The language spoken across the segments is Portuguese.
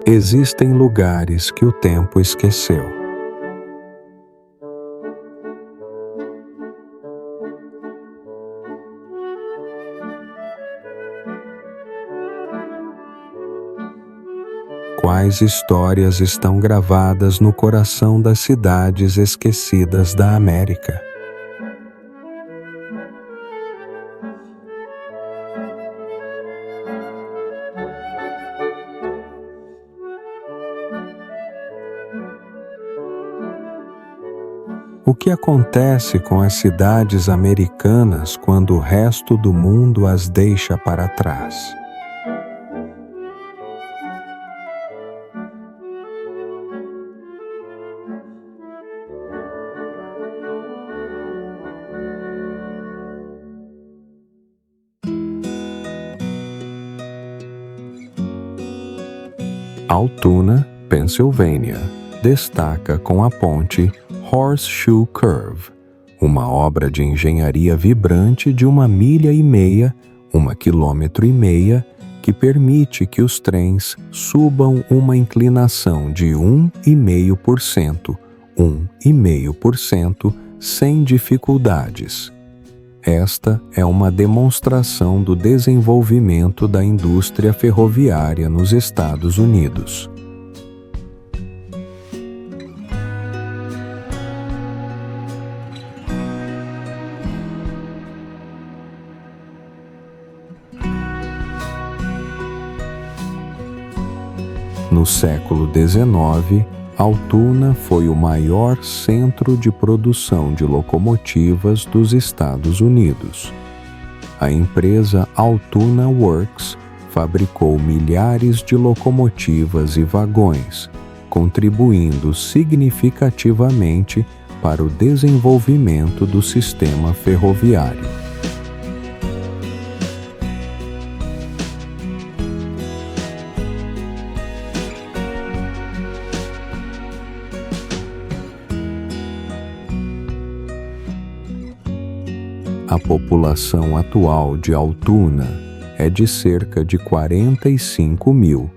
Existem lugares que o tempo esqueceu. Quais histórias estão gravadas no coração das cidades esquecidas da América? O que acontece com as cidades americanas quando o resto do mundo as deixa para trás? Altoona, Pensilvânia, destaca com a ponte Horseshoe Curve, uma obra de engenharia vibrante de 1,5 milha, 1,5 quilômetros, que permite que os trens subam uma inclinação de 1,5%, sem dificuldades. Esta é uma demonstração do desenvolvimento da indústria ferroviária nos Estados Unidos. No século XIX, Altoona foi o maior centro de produção de locomotivas dos Estados Unidos. A empresa Altoona Works fabricou milhares de locomotivas e vagões, contribuindo significativamente para o desenvolvimento do sistema ferroviário. A população atual de Altoona é de cerca de 45 mil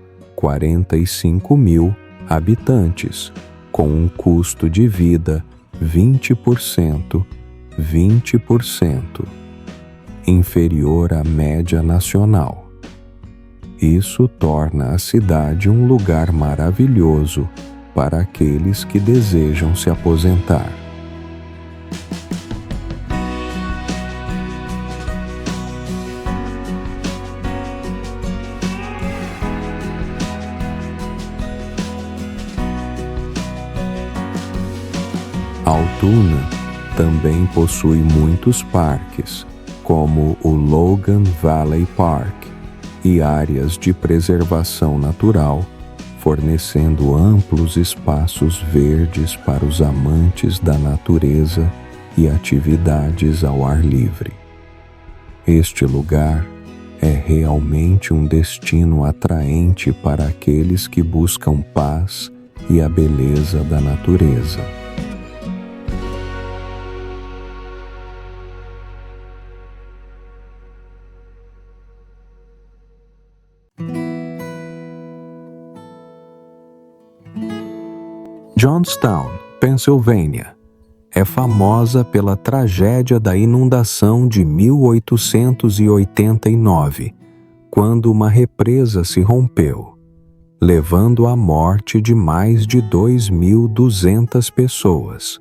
habitantes, com um custo de vida 20% inferior à média nacional. Isso torna a cidade um lugar maravilhoso para aqueles que desejam se aposentar. Altoona também possui muitos parques, como o Logan Valley Park, e áreas de preservação natural, fornecendo amplos espaços verdes para os amantes da natureza e atividades ao ar livre. Este lugar é realmente um destino atraente para aqueles que buscam paz e a beleza da natureza. Johnstown, Pensilvânia, é famosa pela tragédia da inundação de 1889, quando uma represa se rompeu, levando à morte de mais de 2.200 pessoas,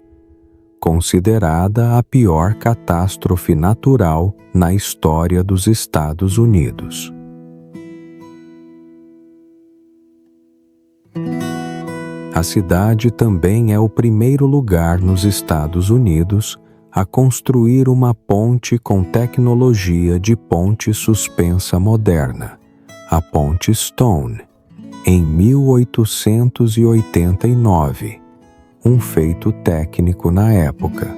considerada a pior catástrofe natural na história dos Estados Unidos. A cidade também é o primeiro lugar nos Estados Unidos a construir uma ponte com tecnologia de ponte suspensa moderna, a Ponte Stone, em 1889, um feito técnico na época.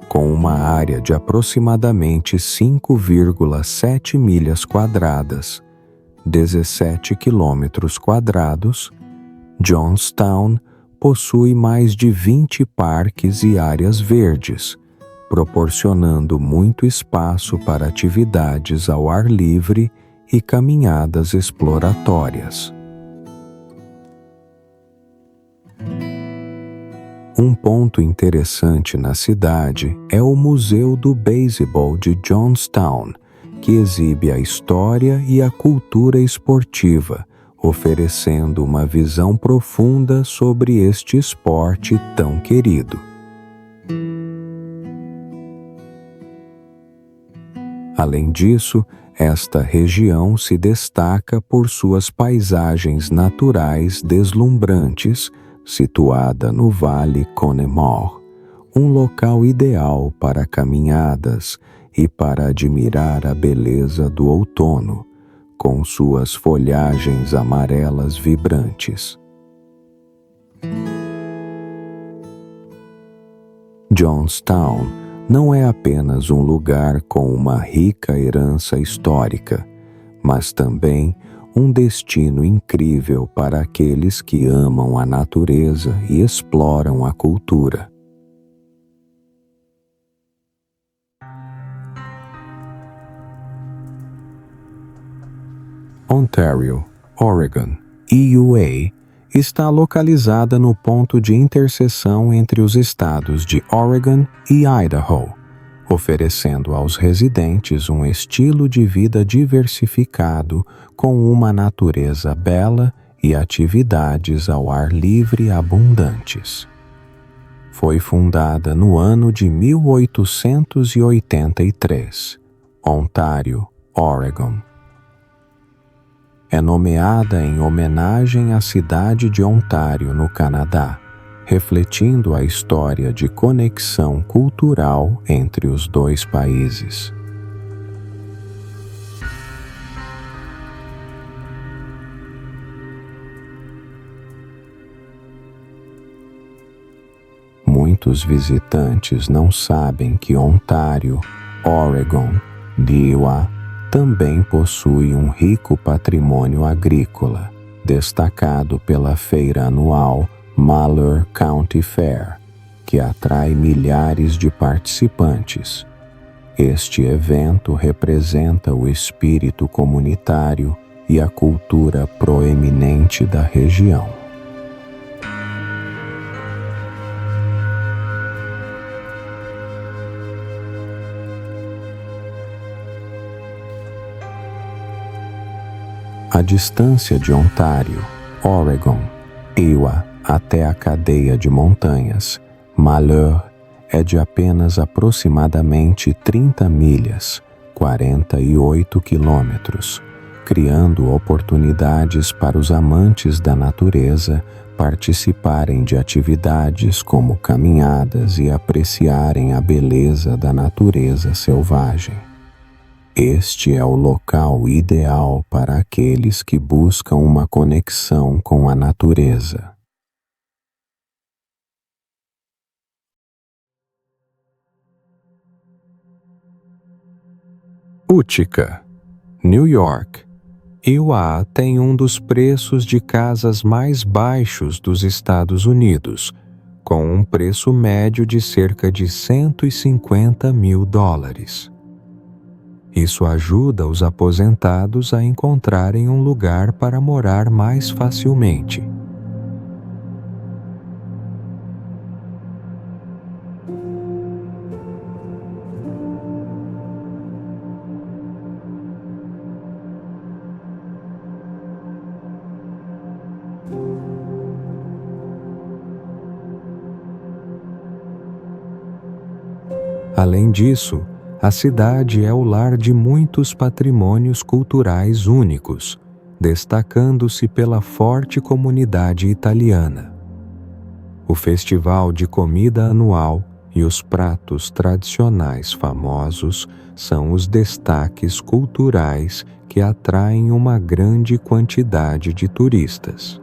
Com uma área de aproximadamente 5,7 milhas quadradas, 17 quilômetros quadrados, Johnstown possui mais de 20 parques e áreas verdes, proporcionando muito espaço para atividades ao ar livre e caminhadas exploratórias. ponto interessante na cidade é o Museu do Beisebol de Johnstown, que exibe a história e a cultura esportiva, oferecendo uma visão profunda sobre este esporte tão querido. Além disso, esta região se destaca por suas paisagens naturais deslumbrantes, situada no Vale Connemara, um local ideal para caminhadas e para admirar a beleza do outono, com suas folhagens amarelas vibrantes. Johnstown não é apenas um lugar com uma rica herança histórica, mas também um destino incrível para aqueles que amam a natureza e exploram a cultura. Ontario, Oregon, EUA, está localizada no ponto de interseção entre os estados de Oregon e Idaho, oferecendo aos residentes um estilo de vida diversificado com uma natureza bela e atividades ao ar livre abundantes. Foi fundada no ano de 1883, Ontário, Oregon. É nomeada em homenagem à cidade de Ontário, no Canadá, refletindo a história de conexão cultural entre os dois países. Muitos visitantes não sabem que Ontário, Oregon, EUA, também possui um rico patrimônio agrícola, destacado pela feira anual Malheur County Fair, que atrai milhares de participantes. Este evento representa o espírito comunitário e a cultura proeminente da região. A distância de Ontário, Oregon, EUA até a cadeia de montanhas, Malheur, é de apenas aproximadamente 30 milhas, 48 quilômetros, criando oportunidades para os amantes da natureza participarem de atividades como caminhadas e apreciarem a beleza da natureza selvagem. Este é o local ideal para aqueles que buscam uma conexão com a natureza. Utica, New York. EUA tem um dos preços de casas mais baixos dos Estados Unidos, com um preço médio de cerca de $150 mil. Isso ajuda os aposentados a encontrarem um lugar para morar mais facilmente. Além disso, a cidade é o lar de muitos patrimônios culturais únicos, destacando-se pela forte comunidade italiana. O festival de comida anual e os pratos tradicionais famosos são os destaques culturais que atraem uma grande quantidade de turistas.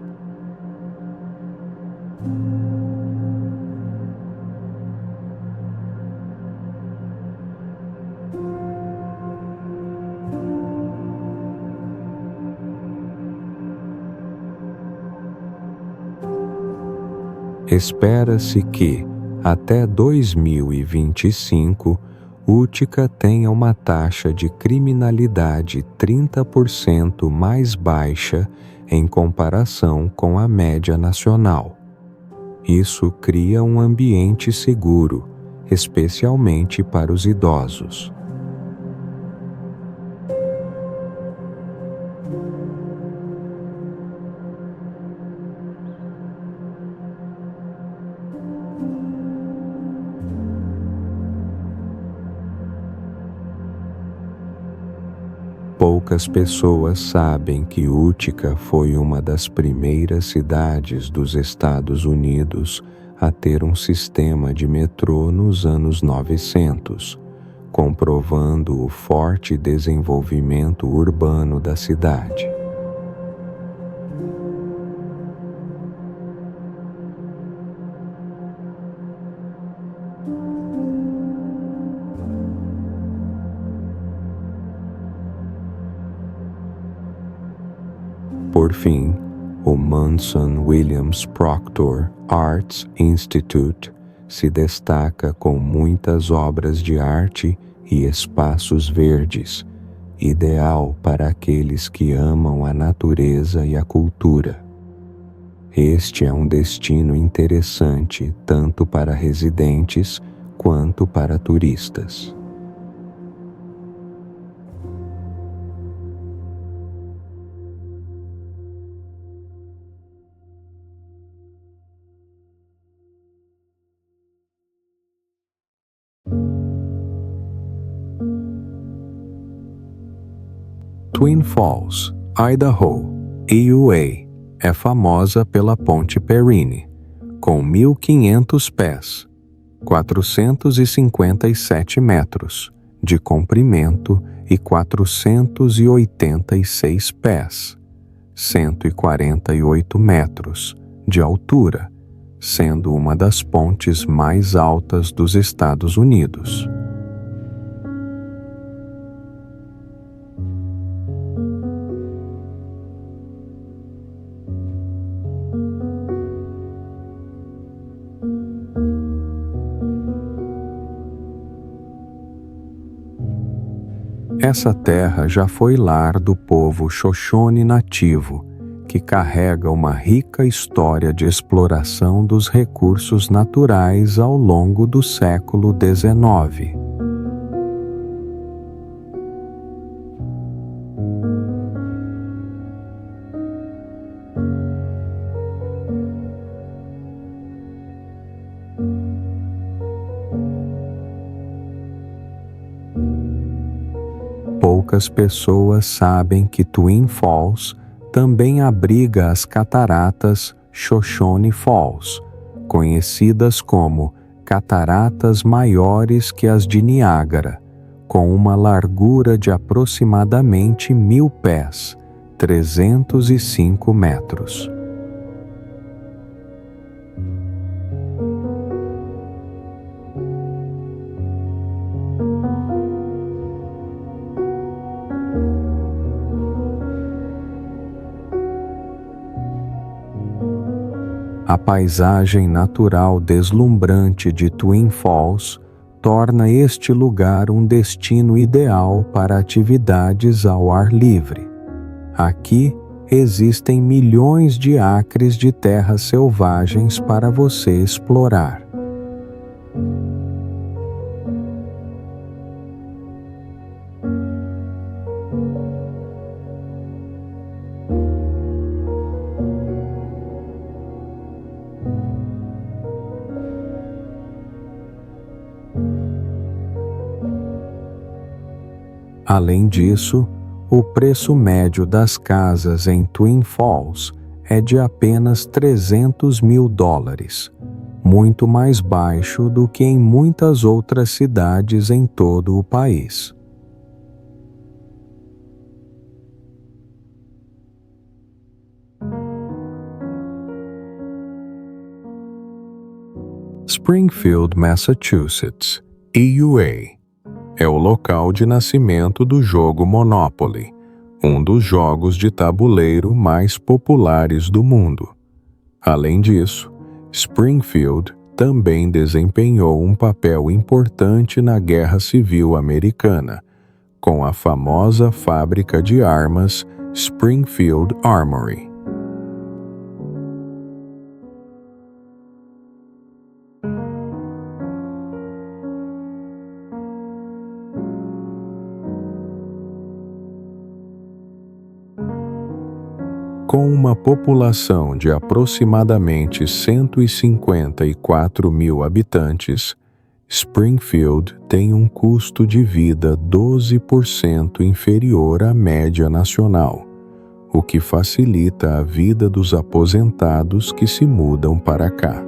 Espera-se que, até 2025, Utica tenha uma taxa de criminalidade 30% mais baixa em comparação com a média nacional. Isso cria um ambiente seguro, especialmente para os idosos. Poucas pessoas sabem que Utica foi uma das primeiras cidades dos Estados Unidos a ter um sistema de metrô nos anos 900, comprovando o forte desenvolvimento urbano da cidade. Por fim, o Munson Williams Proctor Arts Institute se destaca com muitas obras de arte e espaços verdes, ideal para aqueles que amam a natureza e a cultura. Este é um destino interessante tanto para residentes quanto para turistas. Twin Falls, Idaho, EUA, é famosa pela Ponte Perini, com 1.500 pés, 457 metros, de comprimento e 486 pés, 148 metros, de altura, sendo uma das pontes mais altas dos Estados Unidos. Essa terra já foi lar do povo Shoshone nativo, que carrega uma rica história de exploração dos recursos naturais ao longo do século XIX. Poucas pessoas sabem que Twin Falls também abriga as cataratas Shoshone Falls, conhecidas como cataratas maiores que as de Niágara, com uma largura de aproximadamente 1.000 pés, 305 metros. A paisagem natural deslumbrante de Twin Falls torna este lugar um destino ideal para atividades ao ar livre. Aqui existem milhões de acres de terras selvagens para você explorar. Além disso, o preço médio das casas em Twin Falls é de apenas $300.000, muito mais baixo do que em muitas outras cidades em todo o país. Springfield, Massachusetts, EUA, é o local de nascimento do jogo Monopoly, um dos jogos de tabuleiro mais populares do mundo. Além disso, Springfield também desempenhou um papel importante na Guerra Civil Americana, com a famosa fábrica de armas Springfield Armory. Com uma população de aproximadamente 154 mil habitantes, Springfield tem um custo de vida 12% inferior à média nacional, o que facilita a vida dos aposentados que se mudam para cá.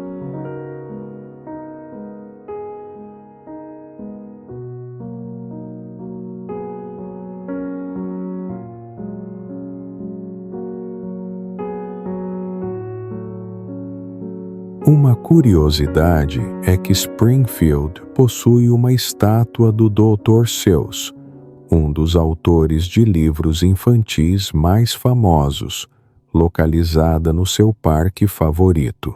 Uma curiosidade é que Springfield possui uma estátua do Dr. Seuss, um dos autores de livros infantis mais famosos, localizada no seu parque favorito.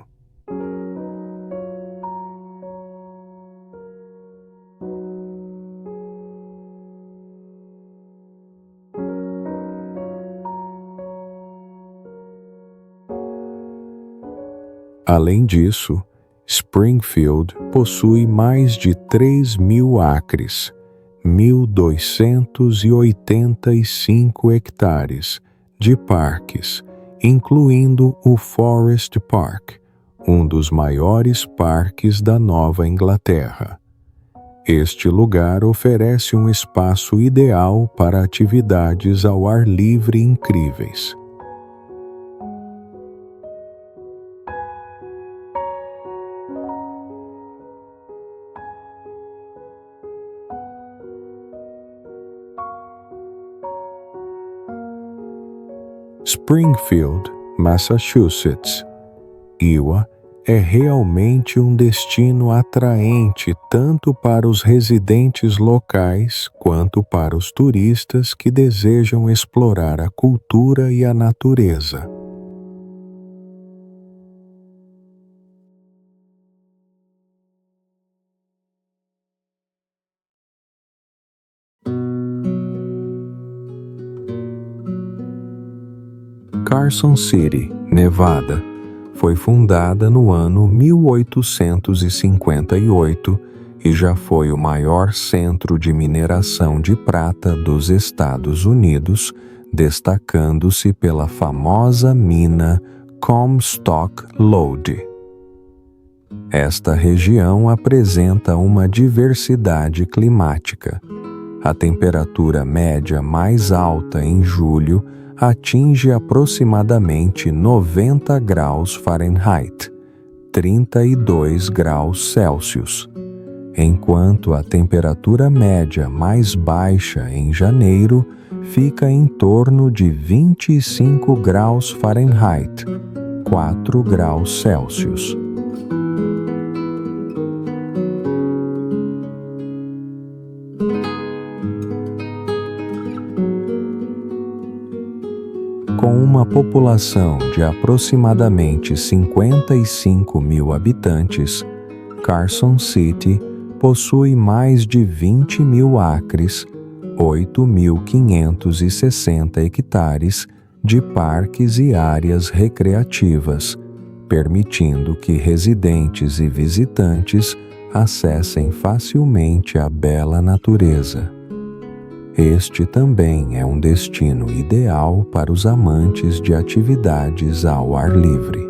Além disso, Springfield possui mais de 3.000 acres, 1.285 hectares, de parques, incluindo o Forest Park, um dos maiores parques da Nova Inglaterra. Este lugar oferece um espaço ideal para atividades ao ar livre incríveis. Springfield, Massachusetts. Iowa é realmente um destino atraente tanto para os residentes locais quanto para os turistas que desejam explorar a cultura e a natureza. Carson City, Nevada, foi fundada no ano 1858 e já foi o maior centro de mineração de prata dos Estados Unidos, destacando-se pela famosa mina Comstock Lode. Esta região apresenta uma diversidade climática. A temperatura média mais alta em julho atinge aproximadamente 90 graus Fahrenheit, 32 graus Celsius, enquanto a temperatura média mais baixa em janeiro fica em torno de 25 graus Fahrenheit, 4 graus Celsius. Com uma população de aproximadamente 55 mil habitantes, Carson City possui mais de 20 mil acres, 8.560 hectares de parques e áreas recreativas, permitindo que residentes e visitantes acessem facilmente a bela natureza. Este também é um destino ideal para os amantes de atividades ao ar livre.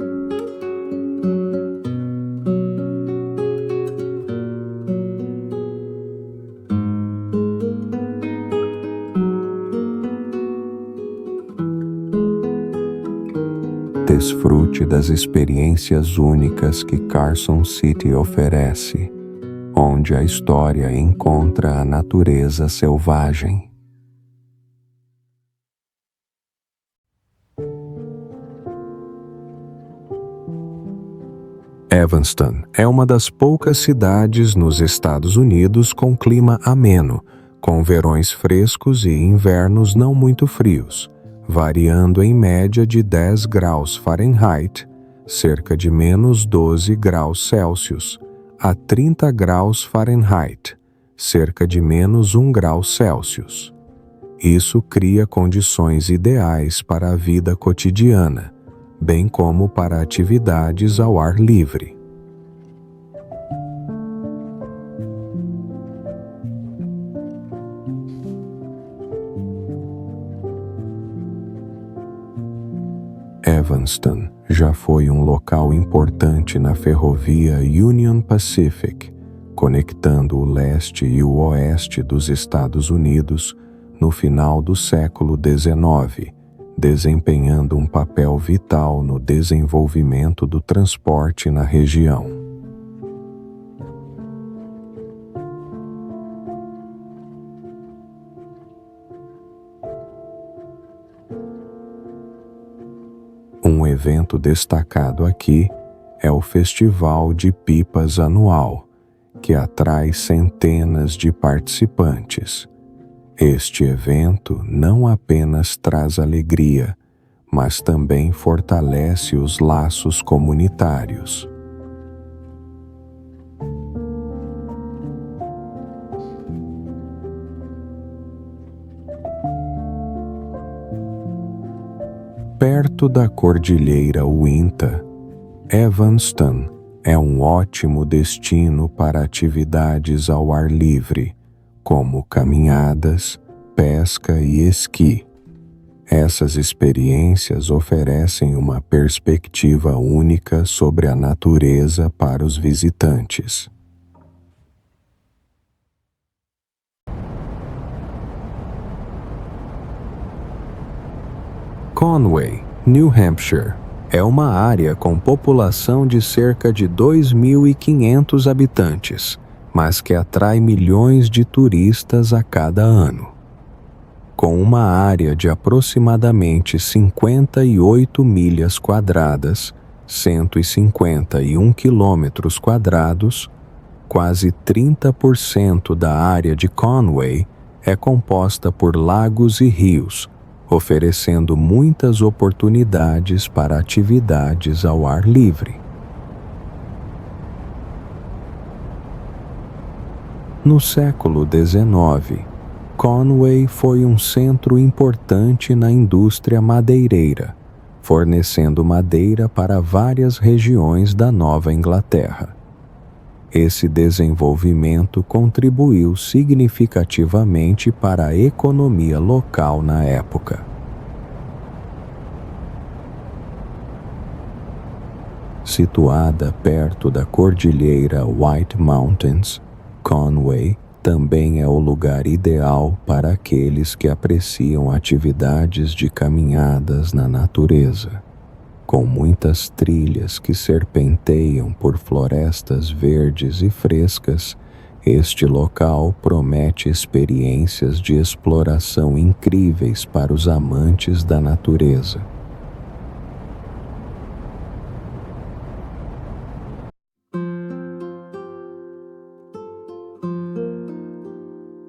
Desfrute das experiências únicas que Carson City oferece, onde a história encontra a natureza selvagem. Evanston é uma das poucas cidades nos Estados Unidos com clima ameno, com verões frescos e invernos não muito frios, variando em média de 10 graus Fahrenheit, cerca de menos 12 graus Celsius, a 30 graus Fahrenheit, cerca de menos 1 grau Celsius. Isso cria condições ideais para a vida cotidiana, bem como para atividades ao ar livre. Evanston já foi um local importante na ferrovia Union Pacific, conectando o leste e o oeste dos Estados Unidos no final do século XIX, desempenhando um papel vital no desenvolvimento do transporte na região. Um evento destacado aqui é o Festival de Pipas anual, que atrai centenas de participantes. Este evento não apenas traz alegria, mas também fortalece os laços comunitários. Perto da Cordilheira Uinta, Evanston é um ótimo destino para atividades ao ar livre, como caminhadas, pesca e esqui. Essas experiências oferecem uma perspectiva única sobre a natureza para os visitantes. Conway, New Hampshire, é uma área com população de cerca de 2.500 habitantes, mas que atrai milhões de turistas a cada ano. Com uma área de aproximadamente 58 milhas quadradas, 151 quilômetros quadrados, quase 30% da área de Conway é composta por lagos e rios, oferecendo muitas oportunidades para atividades ao ar livre. No século XIX, Conway foi um centro importante na indústria madeireira, fornecendo madeira para várias regiões da Nova Inglaterra. Esse desenvolvimento contribuiu significativamente para a economia local na época. Situada perto da Cordilheira White Mountains, Conway também é o lugar ideal para aqueles que apreciam atividades de caminhadas na natureza. Com muitas trilhas que serpenteiam por florestas verdes e frescas, este local promete experiências de exploração incríveis para os amantes da natureza.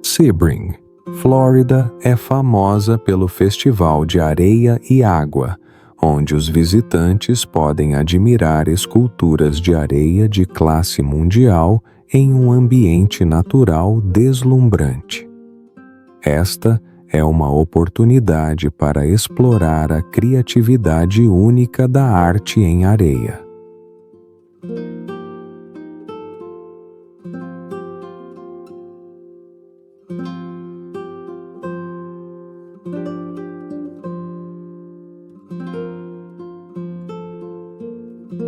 Sebring, Flórida, é famosa pelo Festival de Areia e Água, onde os visitantes podem admirar esculturas de areia de classe mundial em um ambiente natural deslumbrante. Esta é uma oportunidade para explorar a criatividade única da arte em areia.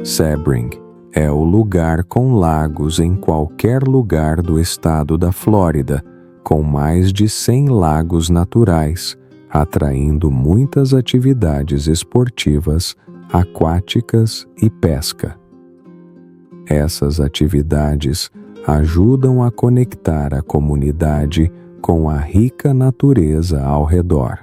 Sebring é o lugar com lagos em qualquer lugar do estado da Flórida, com mais de 100 lagos naturais, atraindo muitas atividades esportivas, aquáticas e pesca. Essas atividades ajudam a conectar a comunidade com a rica natureza ao redor.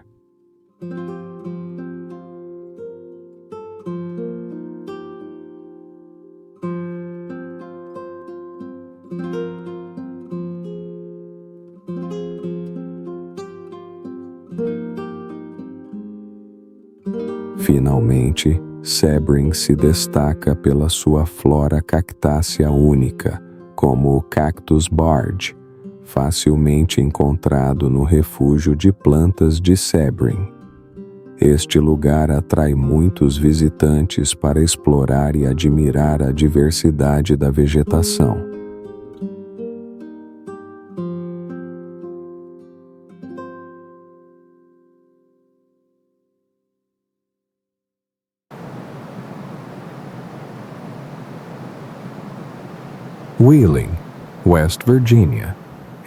Finalmente, Sebring se destaca pela sua flora cactácea única, como o Cactus Barge, facilmente encontrado no refúgio de plantas de Sebring. Este lugar atrai muitos visitantes para explorar e admirar a diversidade da vegetação. Wheeling, West Virginia,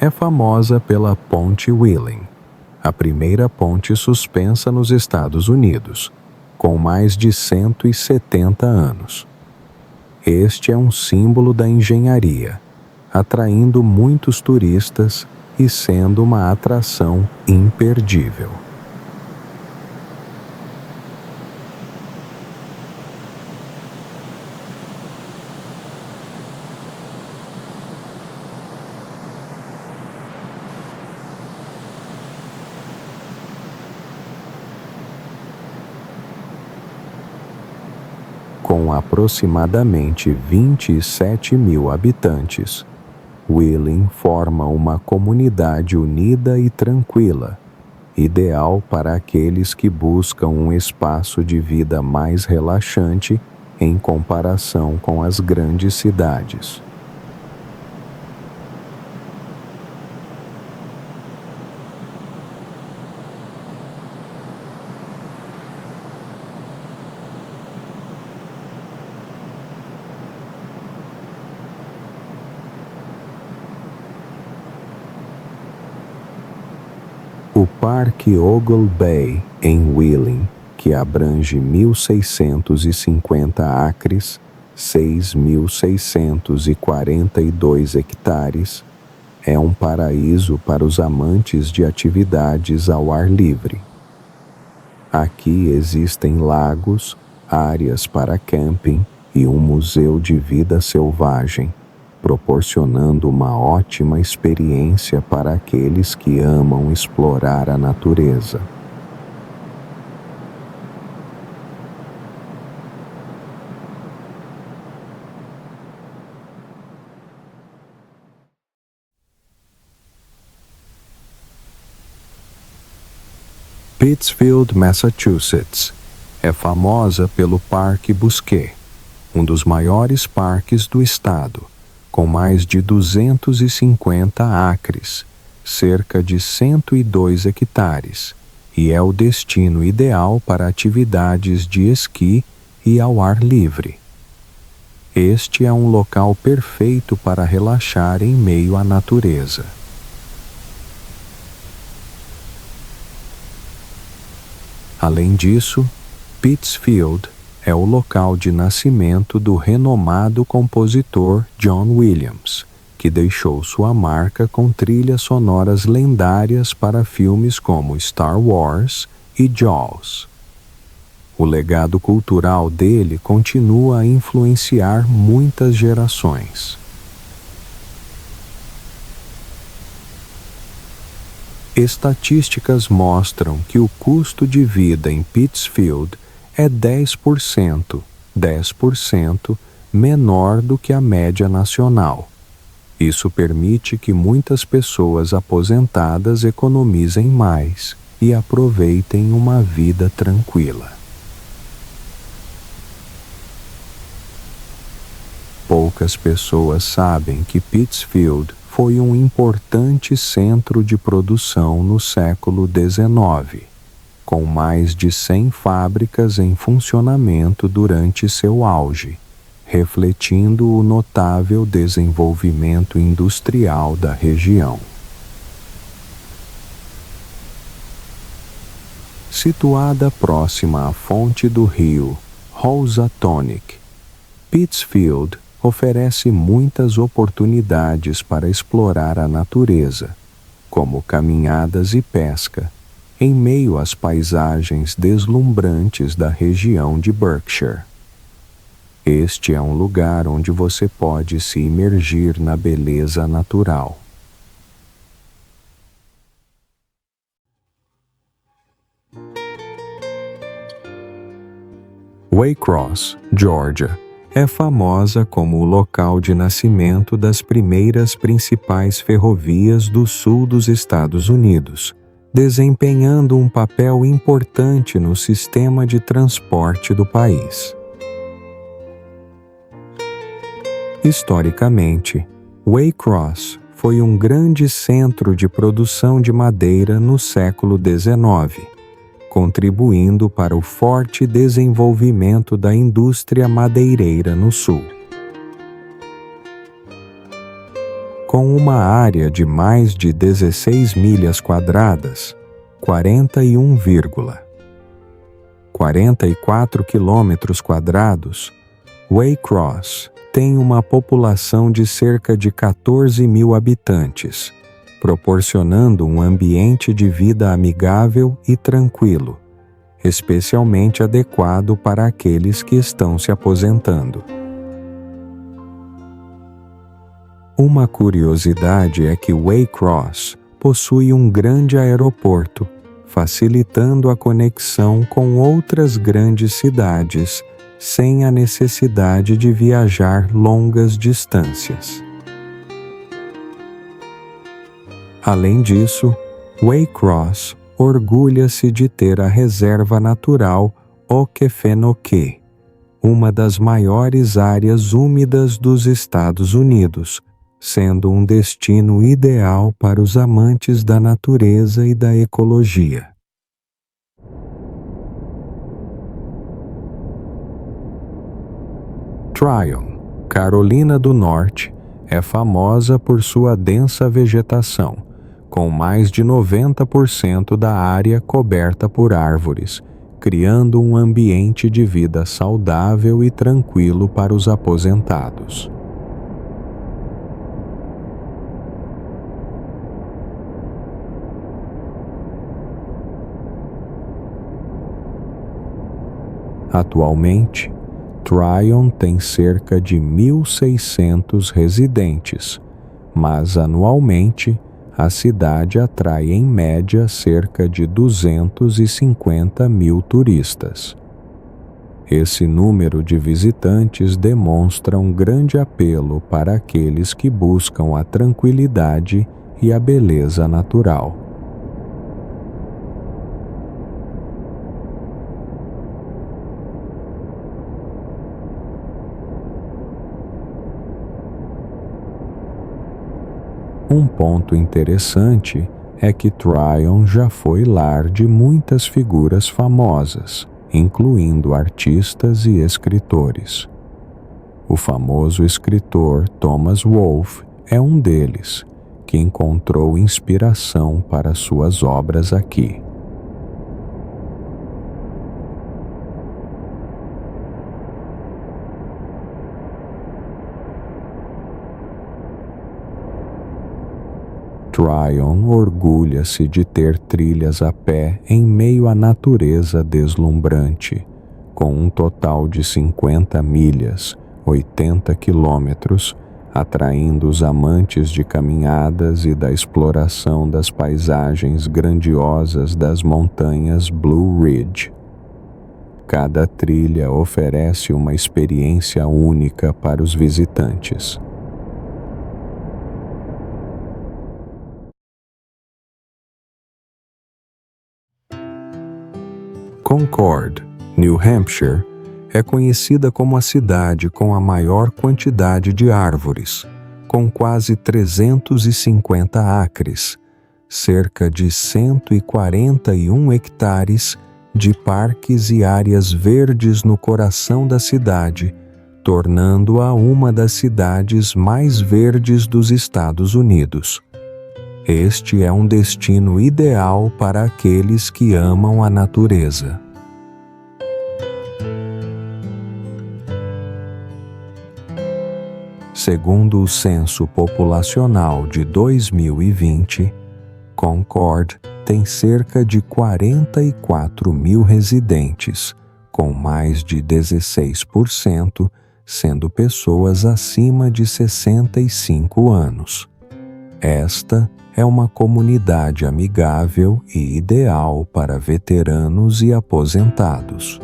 é famosa pela Ponte Wheeling, a primeira ponte suspensa nos Estados Unidos, com mais de 170 anos. Este é um símbolo da engenharia, atraindo muitos turistas e sendo uma atração imperdível. Com aproximadamente 27 mil habitantes, Wheeling forma uma comunidade unida e tranquila, ideal para aqueles que buscam um espaço de vida mais relaxante em comparação com as grandes cidades. O Parque Ogle Bay, em Wheeling, que abrange 1.650 acres, 6.642 hectares, é um paraíso para os amantes de atividades ao ar livre. Aqui existem lagos, áreas para camping e um museu de vida selvagem, proporcionando uma ótima experiência para aqueles que amam explorar a natureza. Pittsfield, Massachusetts, é famosa pelo Parque Bosquet, um dos maiores parques do estado, com mais de 250 acres, cerca de 102 hectares, e é o destino ideal para atividades de esqui e ao ar livre. Este é um local perfeito para relaxar em meio à natureza. Além disso, Pittsfield é o local de nascimento do renomado compositor John Williams, que deixou sua marca com trilhas sonoras lendárias para filmes como Star Wars e Jaws. O legado cultural dele continua a influenciar muitas gerações. Estatísticas mostram que o custo de vida em Pittsfield é 10% menor do que a média nacional. Isso permite que muitas pessoas aposentadas economizem mais e aproveitem uma vida tranquila. Poucas pessoas sabem que Pittsfield foi um importante centro de produção no século XIX, com mais de 100 fábricas em funcionamento durante seu auge, refletindo o notável desenvolvimento industrial da região. Situada próxima à fonte do rio Housatonic, Pittsfield oferece muitas oportunidades para explorar a natureza, como caminhadas e pesca, em meio às paisagens deslumbrantes da região de Berkshire. Este é um lugar onde você pode se imergir na beleza natural. Waycross, Georgia, é famosa como o local de nascimento das primeiras principais ferrovias do sul dos Estados Unidos, desempenhando um papel importante no sistema de transporte do país. Historicamente, Waycross foi um grande centro de produção de madeira no século XIX, contribuindo para o forte desenvolvimento da indústria madeireira no sul. com uma área de mais de 16 milhas quadradas, 41,44 quilômetros quadrados, Waycross tem uma população de cerca de 14 mil habitantes, proporcionando um ambiente de vida amigável e tranquilo, especialmente adequado para aqueles que estão se aposentando. Uma curiosidade é que Waycross possui um grande aeroporto, facilitando a conexão com outras grandes cidades sem a necessidade de viajar longas distâncias. Além disso, Waycross orgulha-se de ter a reserva natural Okefenokee, uma das maiores áreas úmidas dos Estados Unidos, sendo um destino ideal para os amantes da natureza e da ecologia. Tryon, Carolina do Norte, é famosa por sua densa vegetação, com mais de 90% da área coberta por árvores, criando um ambiente de vida saudável e tranquilo para os aposentados. Atualmente, Tryon tem cerca de 1.600 residentes, mas anualmente a cidade atrai em média cerca de 250 mil turistas. Esse número de visitantes demonstra um grande apelo para aqueles que buscam a tranquilidade e a beleza natural. Um ponto interessante é que Tryon já foi lar de muitas figuras famosas, incluindo artistas e escritores. O famoso escritor Thomas Wolfe é um deles, que encontrou inspiração para suas obras aqui. Tryon orgulha-se de ter trilhas a pé em meio à natureza deslumbrante, com um total de 50 milhas, 80 quilômetros, atraindo os amantes de caminhadas e da exploração das paisagens grandiosas das montanhas Blue Ridge. Cada trilha oferece uma experiência única para os visitantes. Concord, New Hampshire, é conhecida como a cidade com a maior quantidade de árvores, com quase 350 acres, cerca de 141 hectares de parques e áreas verdes no coração da cidade, tornando-a uma das cidades mais verdes dos Estados Unidos. Este é um destino ideal para aqueles que amam a natureza. Segundo o Censo Populacional de 2020, Concord tem cerca de 44 mil residentes, com mais de 16% sendo pessoas acima de 65 anos. Esta é uma comunidade amigável e ideal para veteranos e aposentados.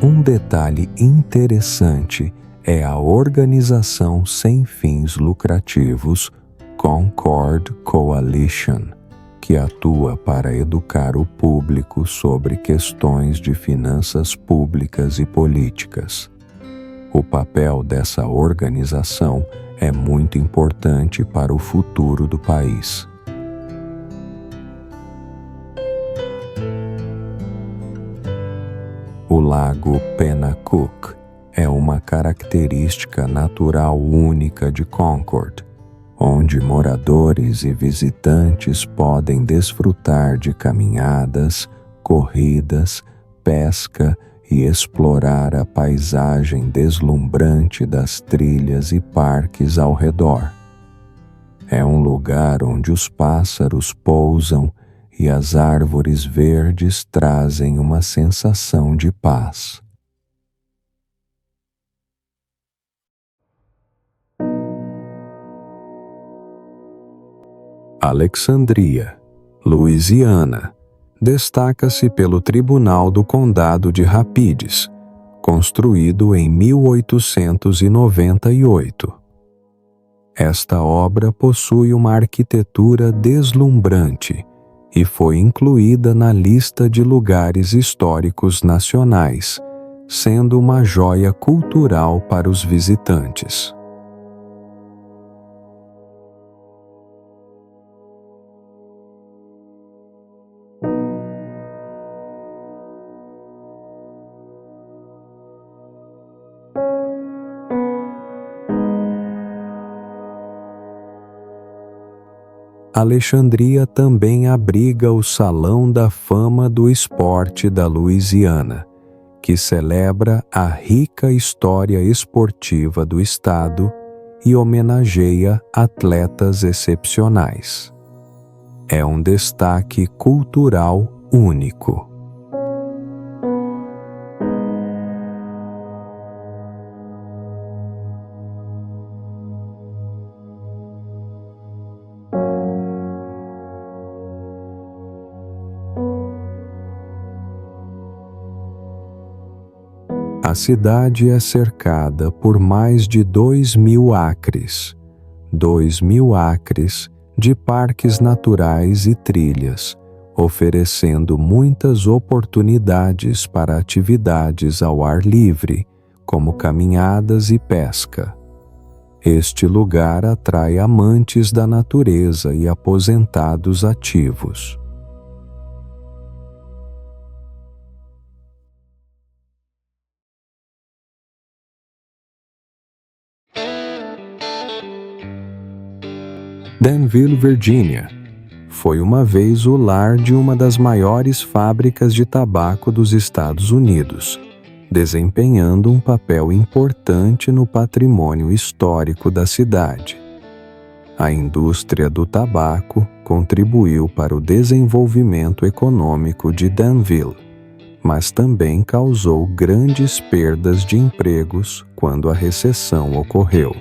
Um detalhe interessante é a organização sem fins lucrativos Concord Coalition, que atua para educar o público sobre questões de finanças públicas e políticas. O papel dessa organização é muito importante para o futuro do país. O Lago Penacook é uma característica natural única de Concord, onde moradores e visitantes podem desfrutar de caminhadas, corridas, pesca e explorar a paisagem deslumbrante das trilhas e parques ao redor. É um lugar onde os pássaros pousam e as árvores verdes trazem uma sensação de paz. Alexandria, Louisiana, destaca-se pelo Tribunal do Condado de Rapides, construído em 1898. Esta obra possui uma arquitetura deslumbrante e foi incluída na lista de lugares históricos nacionais, sendo uma joia cultural para os visitantes. Alexandria também abriga o Salão da Fama do Esporte da Louisiana, que celebra a rica história esportiva do estado e homenageia atletas excepcionais. É um destaque cultural único. A cidade é cercada por mais de 2.000 acres, 2.000 acres de parques naturais e trilhas, oferecendo muitas oportunidades para atividades ao ar livre, como caminhadas e pesca. Este lugar atrai amantes da natureza e aposentados ativos. Danville, Virgínia, foi uma vez o lar de uma das maiores fábricas de tabaco dos Estados Unidos, desempenhando um papel importante no patrimônio histórico da cidade. A indústria do tabaco contribuiu para o desenvolvimento econômico de Danville, mas também causou grandes perdas de empregos quando a recessão ocorreu.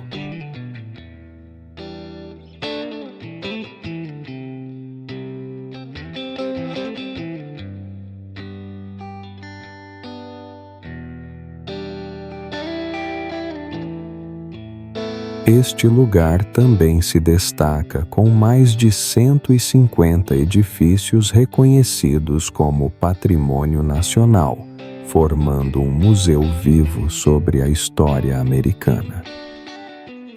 Este lugar também se destaca com mais de 150 edifícios reconhecidos como Patrimônio Nacional, formando um museu vivo sobre a história americana.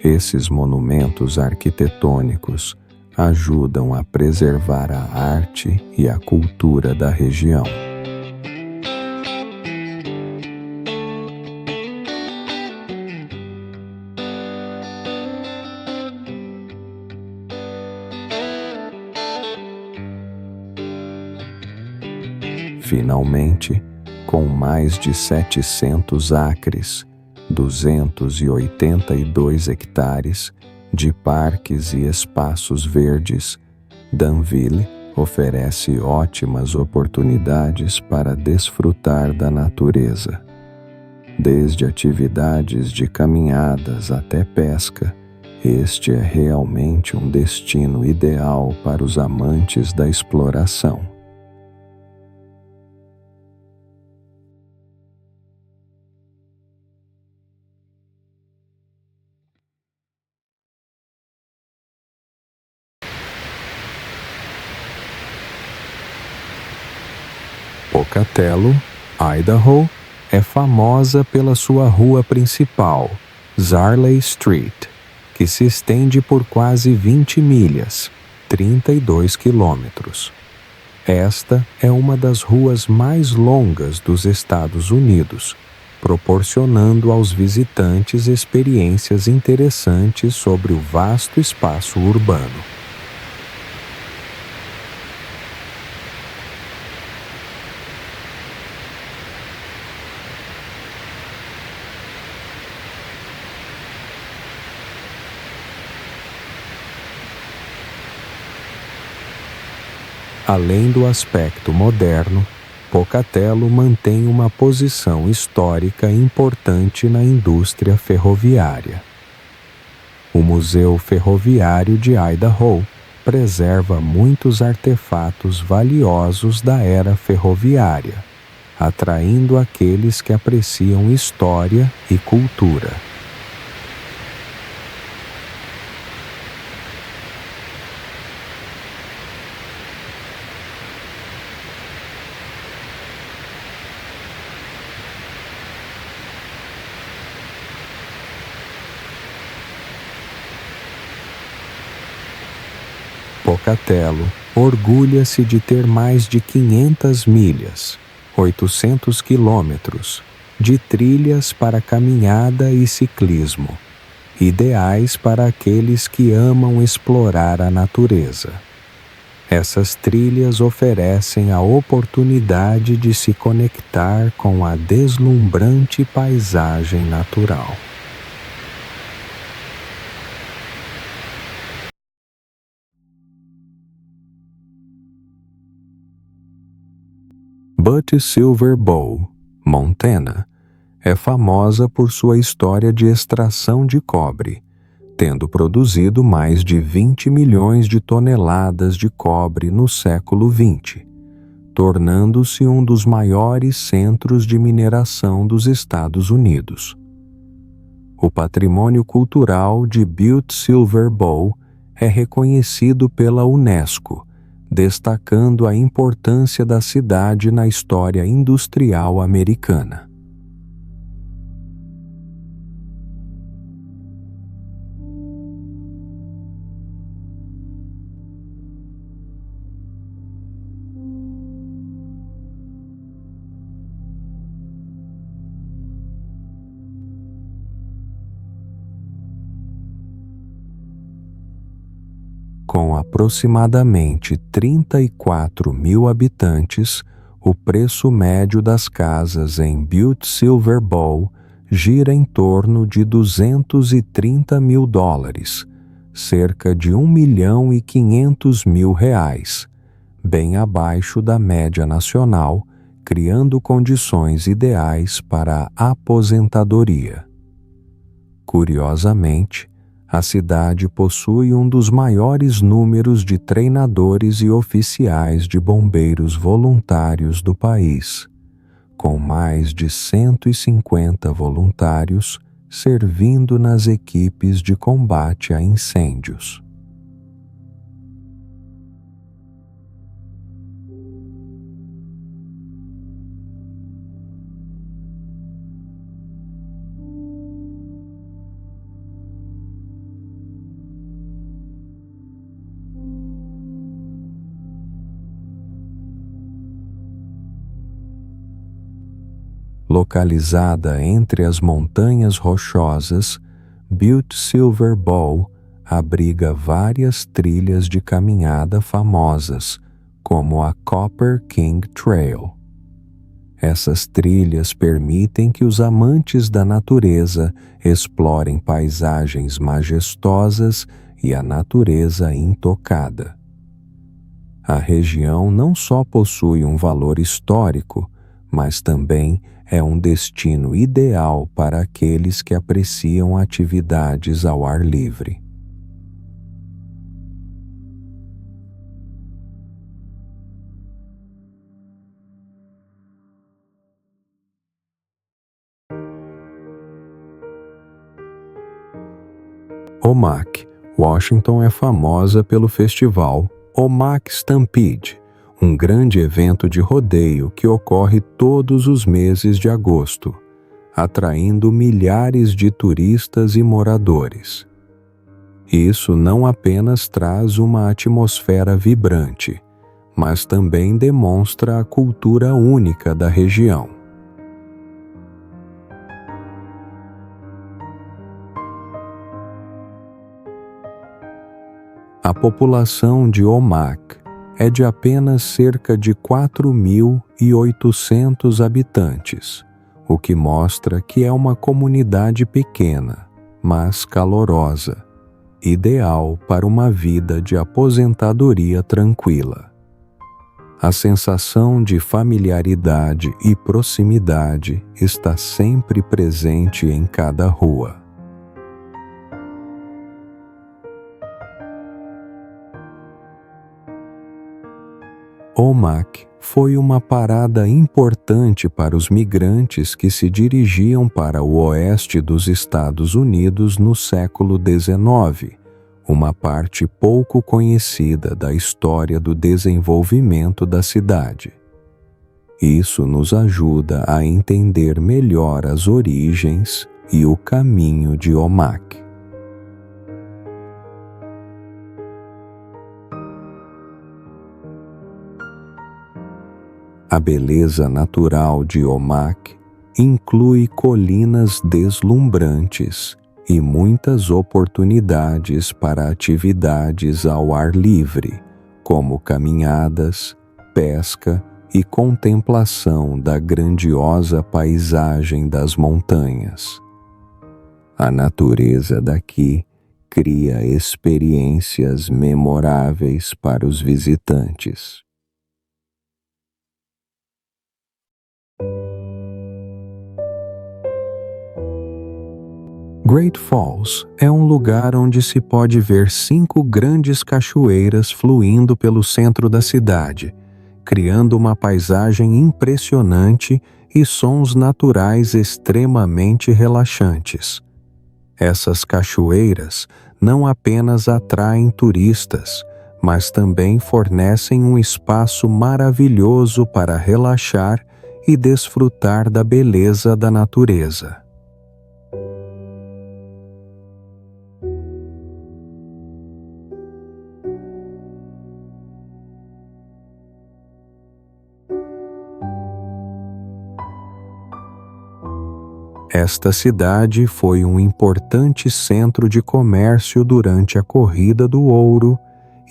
Esses monumentos arquitetônicos ajudam a preservar a arte e a cultura da região. Finalmente, com mais de 700 acres, 282 hectares de parques e espaços verdes, Danville oferece ótimas oportunidades para desfrutar da natureza. Desde atividades de caminhadas até pesca, este é realmente um destino ideal para os amantes da exploração. Pocatello, Idaho, é famosa pela sua rua principal, Zarley Street, que se estende por quase 20 milhas, 32 quilômetros. Esta é uma das ruas mais longas dos Estados Unidos proporcionando aos visitantes experiências interessantes sobre o vasto espaço urbano. Além do aspecto moderno, Pocatello mantém uma posição histórica importante na indústria ferroviária. O Museu Ferroviário de Idaho preserva muitos artefatos valiosos da era ferroviária, atraindo aqueles que apreciam história e cultura. Pocatello orgulha-se de ter mais de 500 milhas, 800 quilômetros, de trilhas para caminhada e ciclismo, ideais para aqueles que amam explorar a natureza. Essas trilhas oferecem a oportunidade de se conectar com a deslumbrante paisagem natural. Butte Silver Bow, Montana, é famosa por sua história de extração de cobre, tendo produzido mais de 20 milhões de toneladas de cobre no século XX, tornando-se um dos maiores centros de mineração dos Estados Unidos. O patrimônio cultural de Butte Silver Bow é reconhecido pela UNESCO, destacando a importância da cidade na história industrial americana. Com aproximadamente 34 mil habitantes, o preço médio das casas em Butte Silver Bow gira em torno de $230 mil, cerca de R$ 1.500.000, bem abaixo da média nacional, criando condições ideais para a aposentadoria. Curiosamente, a cidade possui um dos maiores números de treinadores e oficiais de bombeiros voluntários do país, com mais de 150 voluntários servindo nas equipes de combate a incêndios. Localizada entre as montanhas rochosas, Butte Silver Bow abriga várias trilhas de caminhada famosas, como a Copper King Trail. Essas trilhas permitem que os amantes da natureza explorem paisagens majestosas e a natureza intocada. A região não só possui um valor histórico, mas também é um destino ideal para aqueles que apreciam atividades ao ar livre. Omak, Washington é famosa pelo festival Omak Stampede, um grande evento de rodeio que ocorre todos os meses de agosto, atraindo milhares de turistas e moradores. Isso não apenas traz uma atmosfera vibrante, mas também demonstra a cultura única da região. A população de Omak é de apenas cerca de 4.800 habitantes, o que mostra que é uma comunidade pequena, mas calorosa, ideal para uma vida de aposentadoria tranquila. A sensação de familiaridade e proximidade está sempre presente em cada rua. Omak foi uma parada importante para os migrantes que se dirigiam para o oeste dos Estados Unidos no século XIX, uma parte pouco conhecida da história do desenvolvimento da cidade. Isso nos ajuda a entender melhor as origens e o caminho de Omak. A beleza natural de Omak inclui colinas deslumbrantes e muitas oportunidades para atividades ao ar livre, como caminhadas, pesca e contemplação da grandiosa paisagem das montanhas. A natureza daqui cria experiências memoráveis para os visitantes. Great Falls é um lugar onde se pode ver 5 grandes cachoeiras fluindo pelo centro da cidade, criando uma paisagem impressionante e sons naturais extremamente relaxantes. Essas cachoeiras não apenas atraem turistas, mas também fornecem um espaço maravilhoso para relaxar e desfrutar da beleza da natureza. Esta cidade foi um importante centro de comércio durante a Corrida do Ouro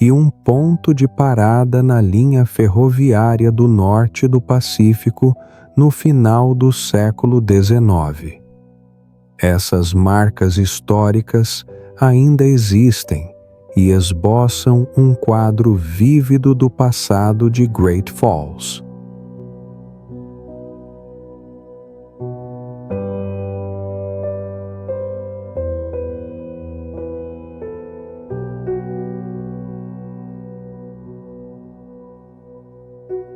e um ponto de parada na linha ferroviária do norte do Pacífico no final do século XIX. Essas marcas históricas ainda existem e esboçam um quadro vívido do passado de Great Falls.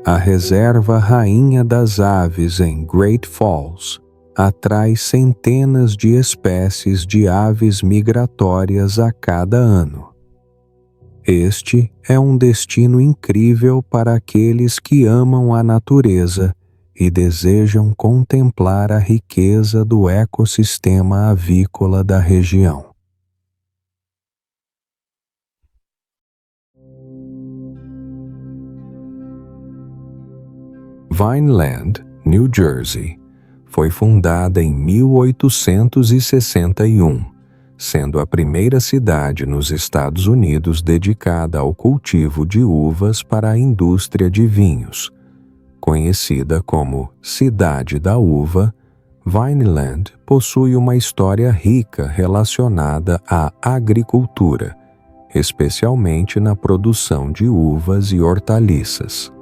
A reserva Rainha das Aves em Great Falls atrai centenas de espécies de aves migratórias a cada ano. Este é um destino incrível para aqueles que amam a natureza e desejam contemplar a riqueza do ecossistema avícola da região. Vineland, New Jersey, foi fundada em 1861, sendo a primeira cidade nos Estados Unidos dedicada ao cultivo de uvas para a indústria de vinhos. Conhecida como Cidade da Uva, Vineland possui uma história rica relacionada à agricultura, especialmente na produção de uvas e hortaliças.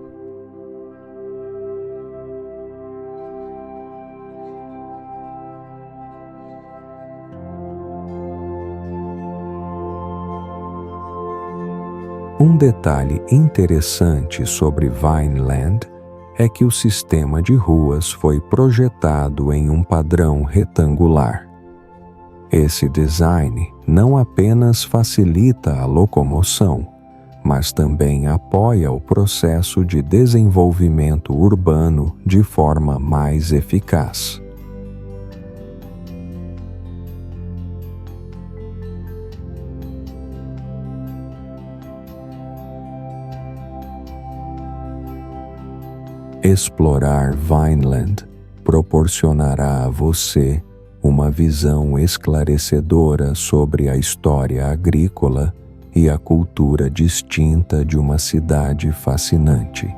Um detalhe interessante sobre Vineland é que o sistema de ruas foi projetado em um padrão retangular. Esse design não apenas facilita a locomoção, mas também apoia o processo de desenvolvimento urbano de forma mais eficaz. Explorar Vineland proporcionará a você uma visão esclarecedora sobre a história agrícola e a cultura distinta de uma cidade fascinante.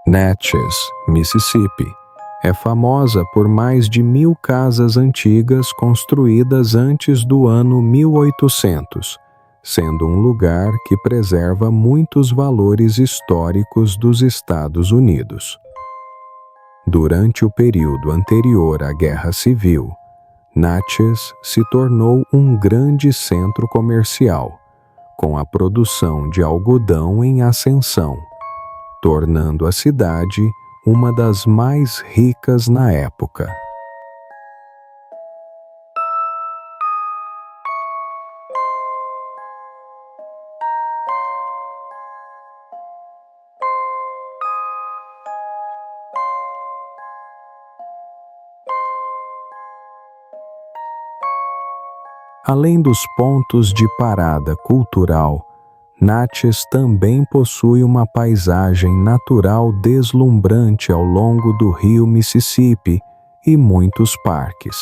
Natchez, Mississippi, é famosa por mais de 1.000 casas antigas construídas antes do ano 1800, sendo um lugar que preserva muitos valores históricos dos Estados Unidos. Durante o período anterior à Guerra Civil, Natchez se tornou um grande centro comercial, com a produção de algodão em ascensão, tornando a cidade uma das mais ricas na época. Além dos pontos de parada cultural, Natchez também possui uma paisagem natural deslumbrante ao longo do rio Mississippi e muitos parques.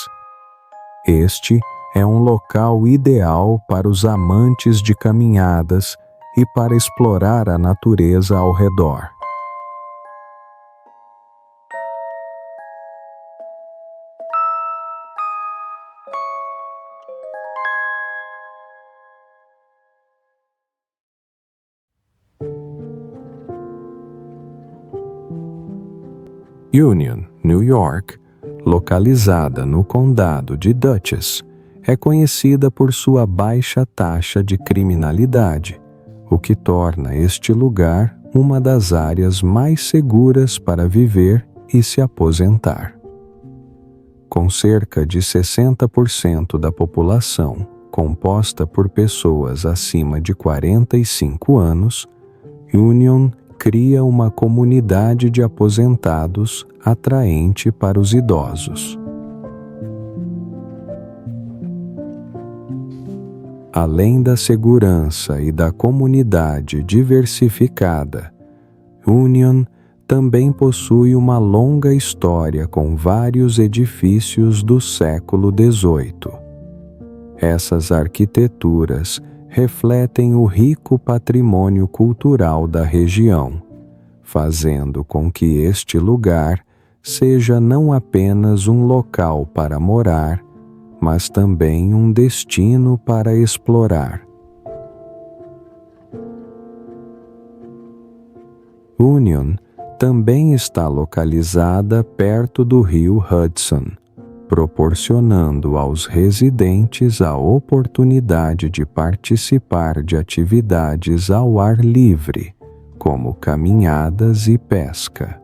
Este é um local ideal para os amantes de caminhadas e para explorar a natureza ao redor. Union, New York, localizada no condado de Dutchess, é conhecida por sua baixa taxa de criminalidade, o que torna este lugar uma das áreas mais seguras para viver e se aposentar. Com cerca de 60% da população composta por pessoas acima de 45 anos, Union cria uma comunidade de aposentados atraente para os idosos. Além da segurança e da comunidade diversificada, Union também possui uma longa história com vários edifícios do século XVIII. Essas arquiteturas refletem o rico patrimônio cultural da região, fazendo com que este lugar seja não apenas um local para morar, mas também um destino para explorar. Union também está localizada perto do rio Hudson, proporcionando aos residentes a oportunidade de participar de atividades ao ar livre, como caminhadas e pesca.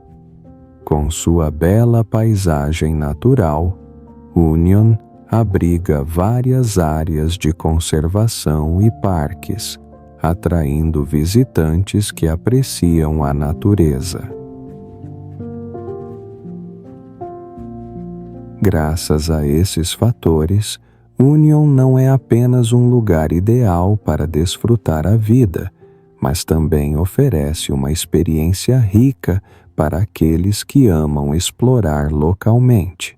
Com sua bela paisagem natural, Union abriga várias áreas de conservação e parques, atraindo visitantes que apreciam a natureza. Graças a esses fatores, Union não é apenas um lugar ideal para desfrutar a vida, mas também oferece uma experiência rica para aqueles que amam explorar localmente.